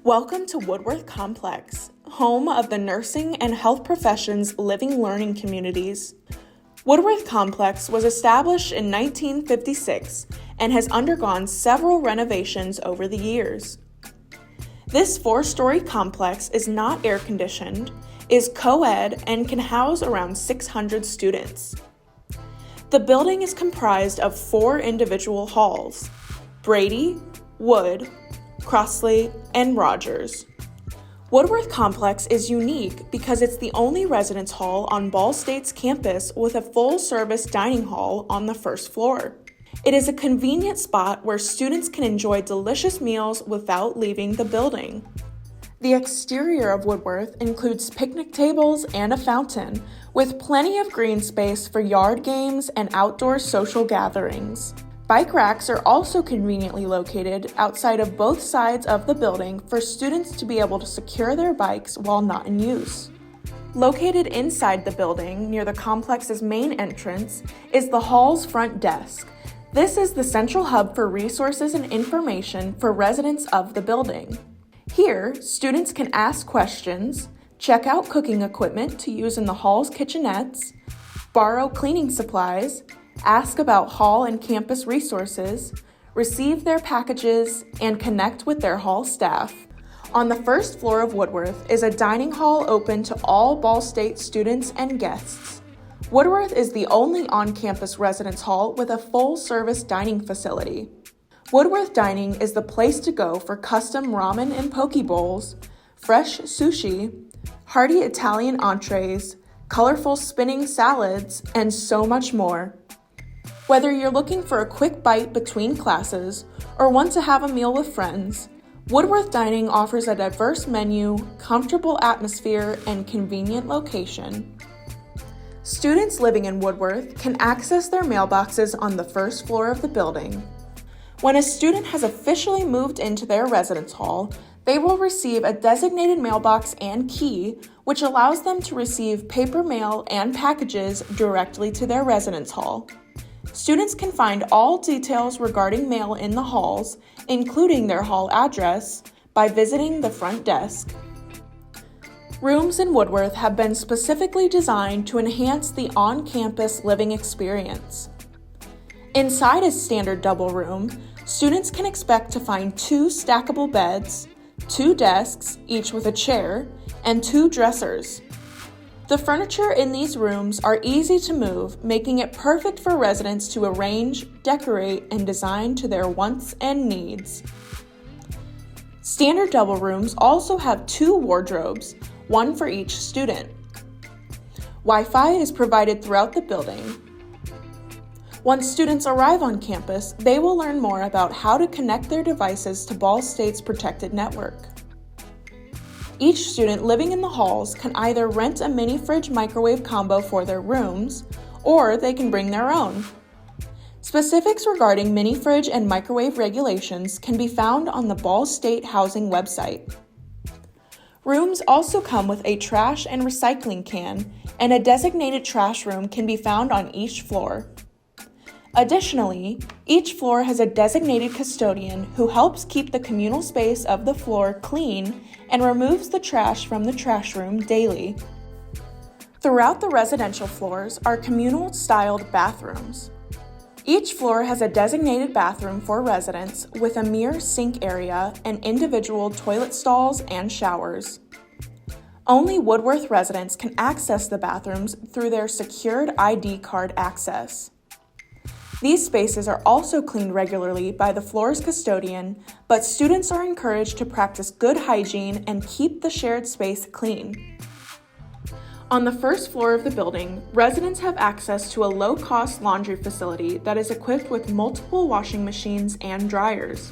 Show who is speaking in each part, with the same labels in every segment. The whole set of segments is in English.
Speaker 1: Welcome to Woodworth Complex, home of the nursing and health professions living learning communities. Woodworth Complex was established in 1956 and has undergone several renovations over the years. This 4-story complex is not air-conditioned, is coed, and can house around 600 students. The building is comprised of 4 individual halls: Brady, Wood, Crosley, and Rogers. Woodworth Complex is unique because it's the only residence hall on Ball State's campus with a full-service dining hall on the first floor. It is a convenient spot where students can enjoy delicious meals without leaving the building. The exterior of Woodworth includes picnic tables and a fountain, with plenty of green space for yard games and outdoor social gatherings. Bike racks are also conveniently located outside of both sides of the building for students to be able to secure their bikes while not in use. Located inside the building, near the complex's main entrance, is the hall's front desk. This is the central hub for resources and information for residents of the building. Here, students can ask questions, check out cooking equipment to use in the hall's kitchenettes, borrow cleaning supplies, ask about hall and campus resources, receive their packages, and connect with their hall staff. On the first floor of Woodworth is a dining hall open to all Ball State students and guests. Woodworth is the only on-campus residence hall with a full-service dining facility. Woodworth Dining is the place to go for custom ramen and poke bowls, fresh sushi, hearty Italian entrees, colorful spinning salads, and so much more. Whether you're looking for a quick bite between classes or want to have a meal with friends, Woodworth Dining offers a diverse menu, comfortable atmosphere, and convenient location. Students living in Woodworth can access their mailboxes on the first floor of the building. When a student has officially moved into their residence hall, they will receive a designated mailbox and key, which allows them to receive paper mail and packages directly to their residence hall. Students can find all details regarding mail in the halls, including their hall address, by visiting the front desk. Rooms in Woodworth have been specifically designed to enhance the on-campus living experience. Inside a standard double room, students can expect to find 2 stackable beds, 2 desks, each with a chair, and 2 dressers. The furniture in these rooms are easy to move, making it perfect for residents to arrange, decorate, and design to their wants and needs. Standard double rooms also have 2 wardrobes, one for each student. Wi-Fi is provided throughout the building. Once students arrive on campus, they will learn more about how to connect their devices to Ball State's protected network. Each student living in the halls can either rent a mini fridge microwave combo for their rooms, or they can bring their own. Specifics regarding mini fridge and microwave regulations can be found on the Ball State Housing website. Rooms also come with a trash and recycling can, and a designated trash room can be found on each floor. Additionally, each floor has a designated custodian who helps keep the communal space of the floor clean and removes the trash from the trash room daily. Throughout the residential floors are communal-styled bathrooms. Each floor has a designated bathroom for residents with a mirror sink area and individual toilet stalls and showers. Only Woodworth residents can access the bathrooms through their secured ID card access. These spaces are also cleaned regularly by the floor's custodian, but students are encouraged to practice good hygiene and keep the shared space clean. On the first floor of the building, residents have access to a low-cost laundry facility that is equipped with multiple washing machines and dryers.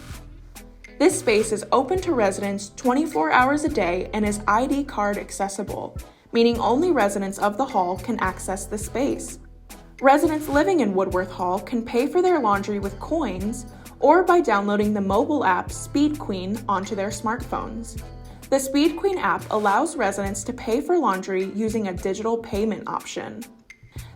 Speaker 1: This space is open to residents 24 hours a day and is ID card accessible, meaning only residents of the hall can access the space. Residents living in Woodworth Hall can pay for their laundry with coins or by downloading the mobile app Speed Queen onto their smartphones. The Speed Queen app allows residents to pay for laundry using a digital payment option.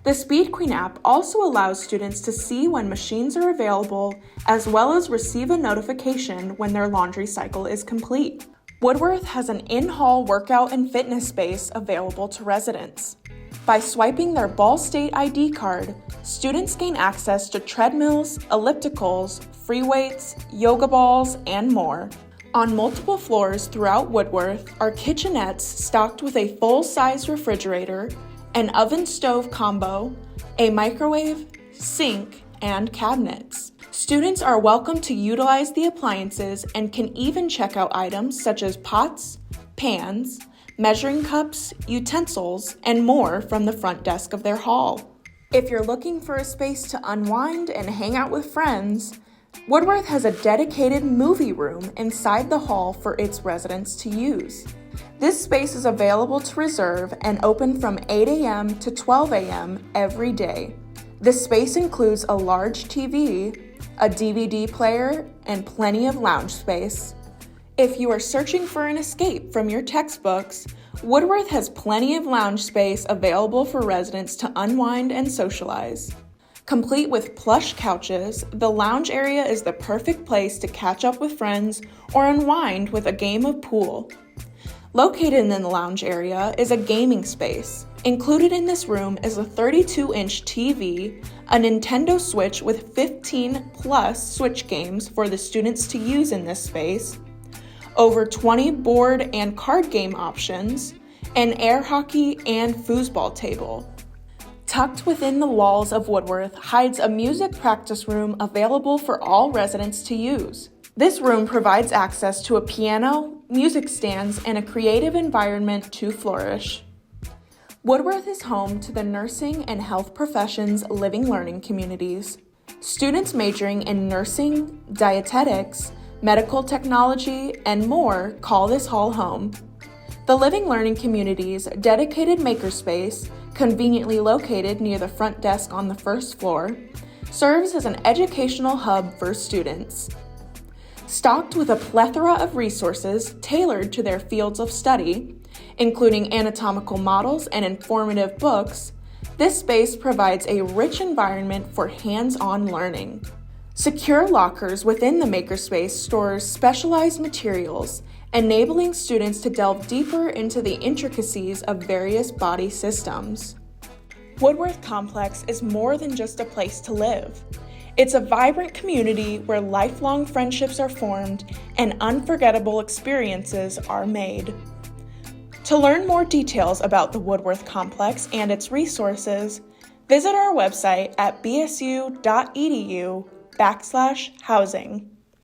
Speaker 1: The Speed Queen app also allows students to see when machines are available, as well as receive a notification when their laundry cycle is complete. Woodworth has an in-hall workout and fitness space available to residents. By swiping their Ball State ID card, students gain access to treadmills, ellipticals, free weights, yoga balls, and more. On multiple floors throughout Woodworth are kitchenettes stocked with a full-size refrigerator, an oven-stove combo, a microwave, sink, and cabinets. Students are welcome to utilize the appliances and can even check out items such as pots, pans, measuring cups, utensils, and more from the front desk of their hall. If you're looking for a space to unwind and hang out with friends, Woodworth has a dedicated movie room inside the hall for its residents to use. This space is available to reserve and open from 8 a.m. to 12 a.m. every day. This space includes a large TV, a DVD player, and plenty of lounge space. If you are searching for an escape from your textbooks, Woodworth has plenty of lounge space available for residents to unwind and socialize. Complete with plush couches, the lounge area is the perfect place to catch up with friends or unwind with a game of pool. Located in the lounge area is a gaming space. Included in this room is a 32-inch TV, a Nintendo Switch with 15-plus Switch games for the students to use in this space, over 20 board and card game options, an air hockey and foosball table. Tucked within the walls of Woodworth hides a music practice room available for all residents to use. This room provides access to a piano, music stands, and a creative environment to flourish. Woodworth is home to the nursing and health professions living learning communities. Students majoring in nursing, dietetics, medical technology, and more call this hall home. The Living Learning Community's dedicated makerspace, conveniently located near the front desk on the first floor, serves as an educational hub for students. Stocked with a plethora of resources tailored to their fields of study, including anatomical models and informative books, this space provides a rich environment for hands-on learning. Secure lockers within the makerspace stores specialized materials, enabling students to delve deeper into the intricacies of various body systems. Woodworth Complex is more than just a place to live. It's a vibrant community where lifelong friendships are formed and unforgettable experiences are made. To learn more details about the Woodworth Complex and its resources, visit our website at bsu.edu/housing.